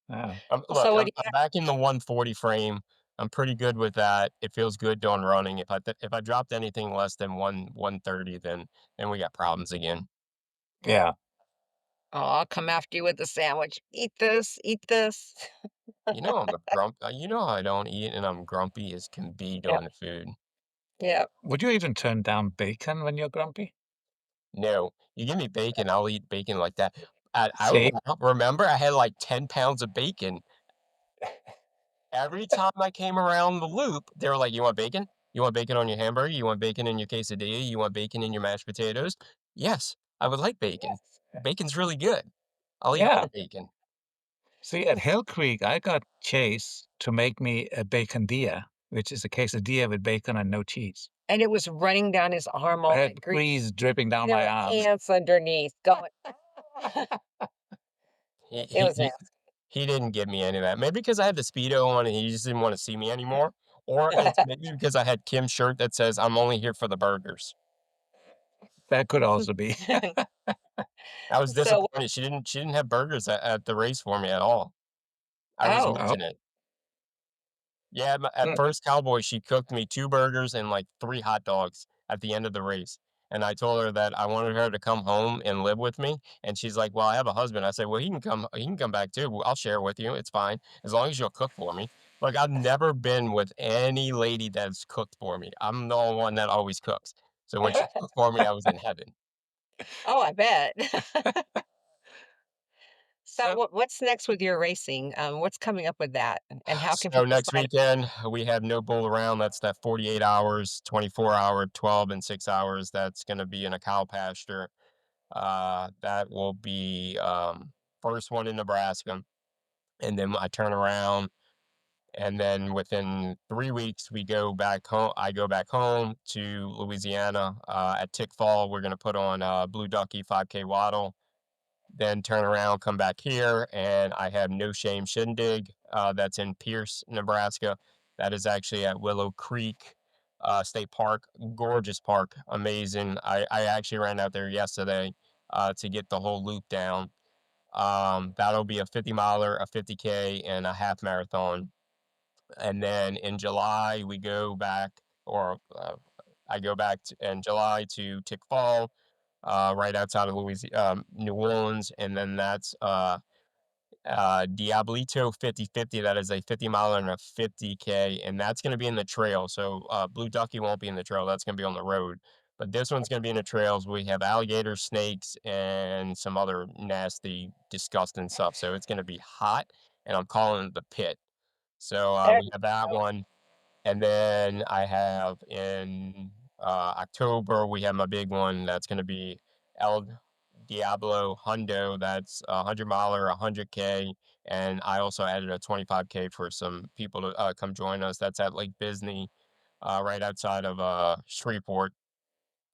wow. look, So what do you I'm back in the 140 frame. I'm pretty good with that. It feels good doing running. If I dropped anything less than 130, then we got problems again. Yeah. Oh, I'll come after you with the sandwich. Eat this, eat this. I'm a grump. I don't eat and I'm grumpy as can be Yeah. doing the food. Yeah. Would you even turn down bacon when you're grumpy? No, you give me bacon, I'll eat bacon like that. At See? Outlaw, remember, I had like 10 pounds of bacon. Every time I came around the loop, they were like, "You want bacon? You want bacon on your hamburger? You want bacon in your quesadilla? You want bacon in your mashed potatoes?" Yes, I would like bacon. Bacon's really good. I'll eat Yeah. more bacon. See, at Hill Creek, I got Chase to make me a bacondilla, which is a quesadilla with bacon and no cheese. And it was running down his arm I all had that grease. grease dripping down There my were arms. ants underneath going. He It he was he nasty. he didn't give me any of that. Maybe because I had the Speedo on and he just didn't wanna see me anymore, or it's maybe because I had Kim's shirt that says, "I'm only here for the burgers." That could also be. I was So, disappointed. She didn't have burgers at the race for me at all. I was oh, Oh, missing it. Yeah, at mm, first Cowboy, she cooked me 2 burgers and, like, 3 hot dogs at the end of the race, and I told her that I wanted her to come home and live with me, and she's like, "Well, I have a husband." I said, "Well, he can come back too. I'll share with you. It's fine, as long as you'll cook for me." Like, I've never been with any lady that's cooked for me. I'm the only one that always cooks. So when she cooked for me, I was in heaven. oh, I bet. So so what's next with your racing? What's coming up with that? And how can So people next sign up? weekend, we have no bull around. That's that 48 hours, 24-hour, 12 and 6 hours. That's gonna be in a cow pasture. That will be, first one in Nebraska, and then I turn around, and then within 3 weeks, I go back home to Louisiana, at Tick Fall, we're gonna put on, Blue Ducky 5K Waddle. then turn around, come back here, and I have No Shame Shindig. That's in Pierce, Nebraska. That is actually at Willow Creek State Park. Gorgeous park, amazing. I actually ran out there yesterday to get the whole loop down. That'll be a 50 miler, a 50K, and a half marathon. And then in July, we go back, or I go back in July to Tick Fall, right outside of New Orleans, and then that's Diablito 50/50. That is a 50 mile and a 50K, and that's going to be in the trail. So Blue Ducky won't be in the trail. That's going to be on the road. But this one's going to be in the trails. We have alligators, snakes, and some other nasty, disgusting stuff. So it's going to be hot, and I'm calling it the pit. So There we have that one. And then I have in October, we have my big one that's going to be El Diablo Hundo. That's a 100 miler, 100K. And I also added a 25K for some people to come join us. That's at Lake Bisney, right outside of Shreveport.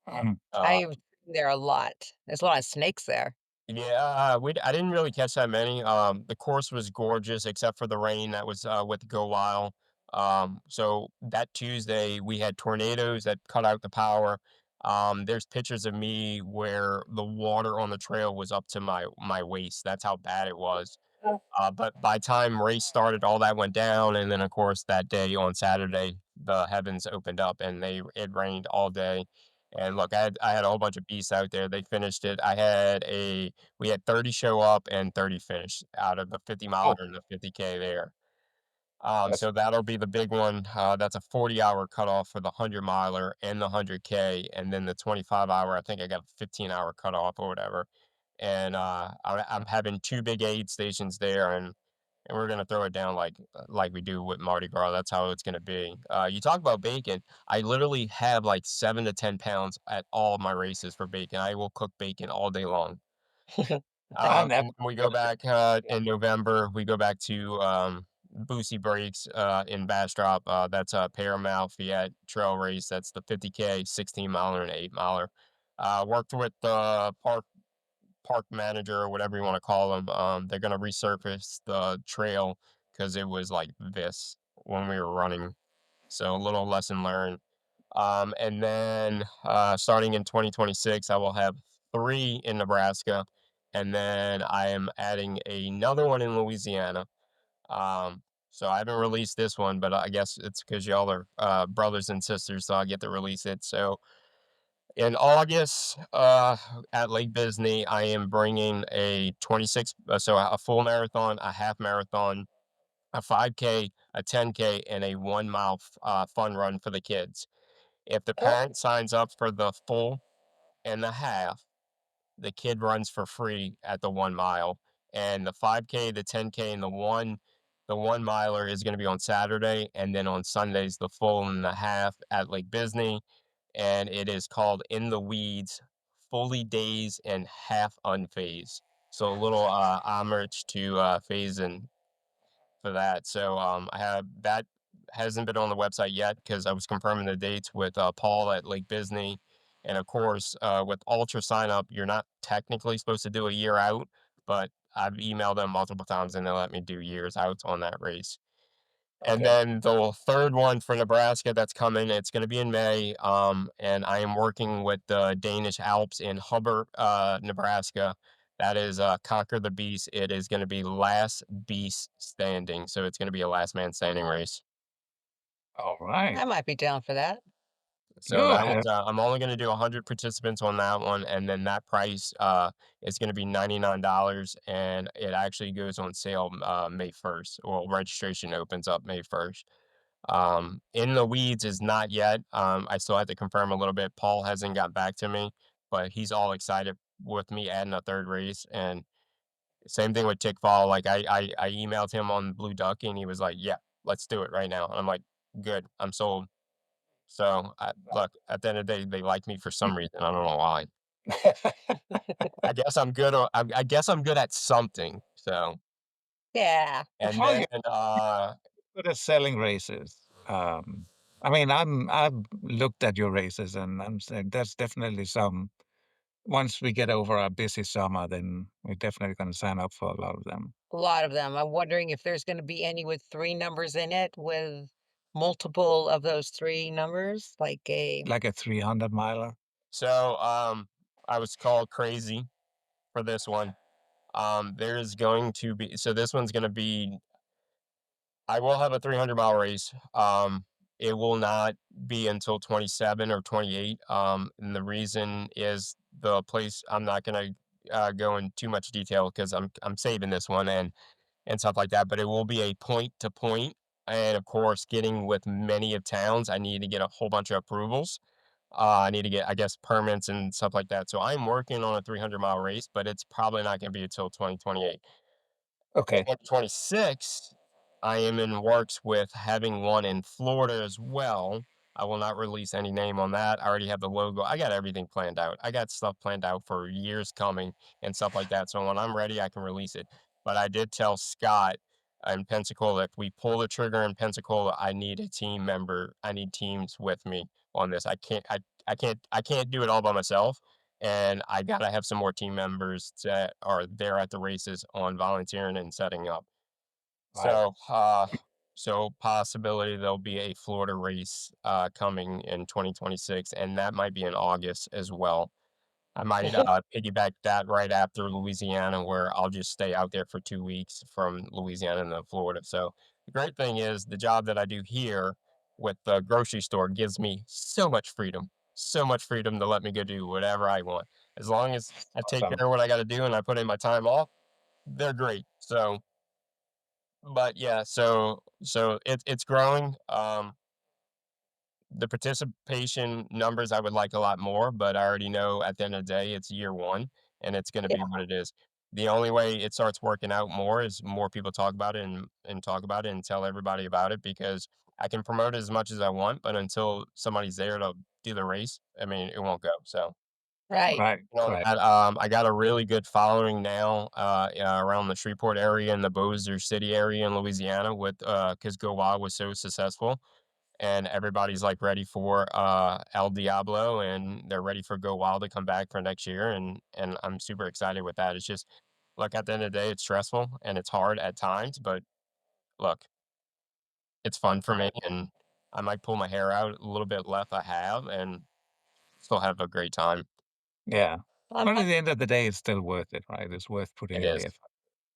Mm. Uh, I've been there a lot. There's a lot of snakes there. Yeah, I didn't really catch that many. The course was gorgeous except for the rain that was with Go Wild. So that Tuesday we had tornadoes that cut out the power. There's pictures of me where the water on the trail was up to my waist. That's how bad it was. But by time race started, all that went down, and then of course that day on Saturday, the heavens opened up and it rained all day. And look, I had a whole bunch of beasts out there. They finished it. We had 30 show up and 30 finish out of the 50 miler Oh, and the 50K there. that's So that'll be the big one. That's a 40-hour cutoff for the 100 miler and the 100K, and then the 25 hour. I think I got a 15-hour cutoff or whatever. And I'm having two big aid stations there, and we're gonna throw it down like we do with Mardi Gras. That's how it's gonna be. You talk about bacon. I literally have like 7 to 10 pounds at all of my races for bacon. I will cook bacon all day long. I never And we go heard of back it. in November. We go back to Boosie Breaks in Bastrop. That's a Paramount Fiat trail race. That's the 50K, 16 miler, and 8 miler. Worked with the park manager or whatever you want to call them. They're gonna resurface the trail because it was like this when we were running. So a little lesson learned. And then starting in 2026, I will have three in Nebraska, and then I am adding another one in Louisiana. So I haven't released this one, but I guess it's because y'all are brothers and sisters, so I get to release it. So in August, at Lake Bisney, I am bringing a 26, so a full marathon, a half marathon, a 5K, a 10K, and a 1 mile fun run for the kids. If the parent signs up for the full and the half, the kid runs for free at the 1 mile. And the 5K, the 10K, and the one miler is going to be on Saturday. And then on Sundays, the full and the half at Lake Bisney. And it is called In the Weeds, fully dazed and half unfazed. So a little homage to phase and for that. So I have that hasn't been on the website yet because I was confirming the dates with Paul at Lake Bisney. And of course, with Ultra sign up, you're not technically supposed to do a year out, but I've emailed them multiple times and they let me do years out on that race. And Okay. then the third one for Nebraska that's coming, it's going to be in May. And I am working with the Danish Alps in Hubbard, Nebraska. That is Conquer the Beast. It is going to be last beast standing. So it's going to be a last man standing race. All right. I might be down for that. So that Good. one's, I'm only going to do 100 participants on that one. And then that price is going to be $99. And it actually goes on sale May 1st. Well, registration opens up May 1st. In the weeds is not yet. I still have to confirm a little bit. Paul hasn't got back to me, but he's all excited with me adding a third race. And same thing with Tickfall. Like I emailed him on Blue Ducky and he was like, "Yeah, let's do it right now." And I'm like, "Good, I'm sold." So look, at the end of the day, they like me for some reason. I don't know why. I guess I'm good. I guess I'm good at something. So Yeah. and Well, then you're good at selling races. I mean, I've looked at your races, and I'm saying that's definitely some once we get over our busy summer, then we're definitely gonna sign up for a lot of them. A lot of them. I'm wondering if there's gonna be any with 3 numbers in it, with multiple of those 3 numbers, like a Like a 300 miler. So, I was called crazy for this one. There's going to be so this one's gonna be I will have a 300-mile race. It will not be until 27 or 28. And the reason is the place I'm not gonna go in too much detail because I'm saving this one and stuff like that. But it will be a point to point, and of course, getting with many of towns, I need to get a whole bunch of approvals. I need to get, I guess, permits and stuff like that. So I'm working on a 300-mile race, but it's probably not going to be until 2028. Okay. 2026, I am in works with having one in Florida as well. I will not release any name on that. I already have the logo. I got everything planned out. I got stuff planned out for years coming and stuff like that. So when I'm ready, I can release it. But I did tell Scott in Pensacola, if we pull the trigger in Pensacola, I need a team member. I need teams with me on this. I can't do it all by myself, and I gotta have some more team members that are there at the races on volunteering and setting up. Right. So, so possibility there'll be a Florida race coming in 2026, and that might be in August as well. I might piggyback that right after Louisiana, where I'll just stay out there for 2 weeks from Louisiana to Florida. So the great thing is the job that I do here with the grocery store gives me so much freedom to let me go do whatever I want. As long as I take Awesome. care of what I got to do and I put in my time off, they're great. So, but yeah, so it's growing. The participation numbers I would like a lot more, but I already know at the end of the day it's year one and it's going to yeah, be what it is. The only way it starts working out more is more people talk about it and talk about it and tell everybody about it because I can promote it as much as I want, but until somebody's there to do the race, I mean, it won't go. So, right. Right. on Right. that, I got a really good following now around the Shreveport area and the Bossier City area in Louisiana with because Go Wild was so successful and everybody's like ready for El Diablo and they're ready for Go Wild to come back for next year and I'm super excited with that. It's just look at the end of the day, it's stressful and it's hard at times, but look, it's fun for me and I might pull my hair out a little bit left I have and still have a great time. Yeah. I'm But at the end of the day, it's still worth it, right? It's worth putting It in the is. effort.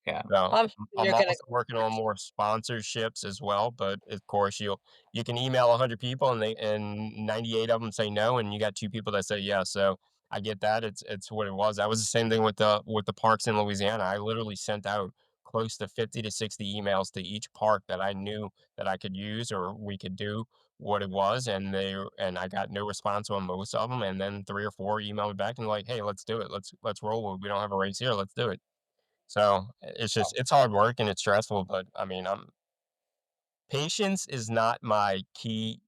Yeah. So, I'm I'm you're gonna also working on more sponsorships as well, but of course you can email 100 people and 98 of them say no, and you got 2 people that say yes, so I get that, it's what it was. That was the same thing with the parks in Louisiana. I literally sent out close to 50 to 60 emails to each park that I knew that I could use or we could do what it was, and I got no response on most of them, and then 3 or 4 emailed me back and like, "Hey, let's do it. Let's roll. We don't have a race here. Let's do it." So, it's just it's hard work and it's stressful, but I mean, I'm patience is not my key,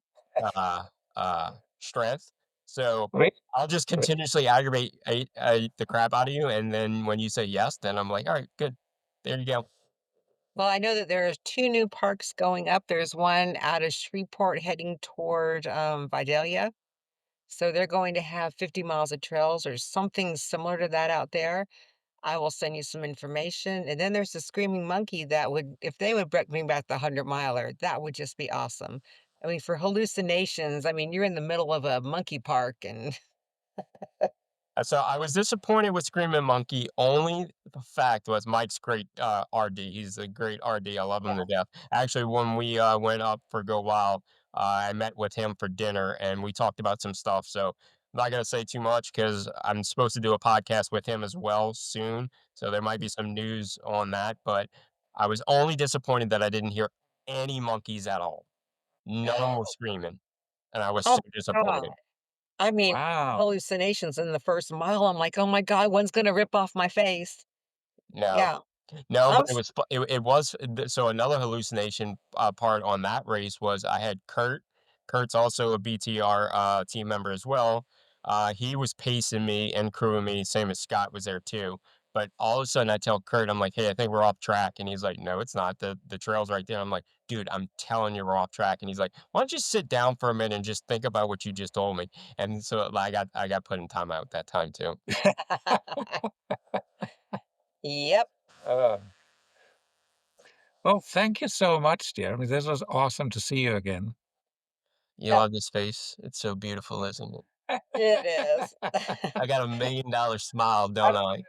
uh, strength. So, Re- I'll just re- continuously the crap out of you, and then when you say yes, then I'm like, "Alright, good. There you go." well, I know that there are 2 new parks going up. There's one out of Shreveport heading toward, Vidalia. So they're going to have 50 miles of trails or something similar to that out there. I will send you some information. And then there's the Screaming Monkey that would, if they would bring back the 100 miler, that would just be awesome. I mean, for hallucinations, I mean, you're in the middle of a monkey park and So I was disappointed with Screaming Monkey. Only the fact was Mike's great RD. He's a great RD. I love him to death. Actually, when we went up for Go Wild, I met with him for dinner and we talked about some stuff. So I'm not gonna say too much because I'm supposed to do a podcast with him as well soon. So there might be some news on that. But I was only disappointed that I didn't hear any monkeys at all. None of them were screaming, and I was oh so my God. disappointed. I mean, wow. hallucinations in the first mile. I'm like, oh my God, one's going to rip off my face. No. Yeah. No, I'm, but it was so another hallucination, part on that race was I had Kurt. Kurt's also a BTR, team member as well. He was pacing me and crewing me, same as Scott was there too. But all of a sudden, I tell Kurt, I'm like, "Hey, I think we're off track," and he's like, "No, it's not. The trail's right there." I'm like, "Dude, I'm telling you, we're off track." And he's like, "Why don't you sit down for a minute and just think about what you just told me?" And so I got put in timeout that time too. Yep. Uh, well, thank you so much, dear. I mean, this was awesome to see you again. You love this face? It's so beautiful, isn't it? It is. I got $1 million smile, How don't I?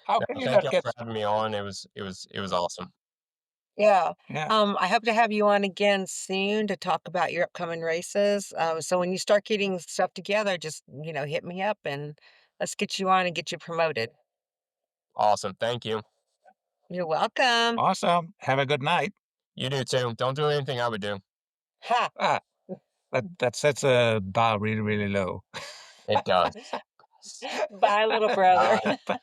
how No, can you thank not y'all get for having me on. It was awesome. Yeah. yeah. I hope to have you on again soon to talk about your upcoming races. So when you start getting stuff together, just, hit me up and let's get you on and get you promoted. Awesome. Thank you. You're welcome. Awesome. Have a good night. You do too. Don't do anything I would do. Ha. Ah, that sets a bar really, really low. It does. Bye, little brother. Bye.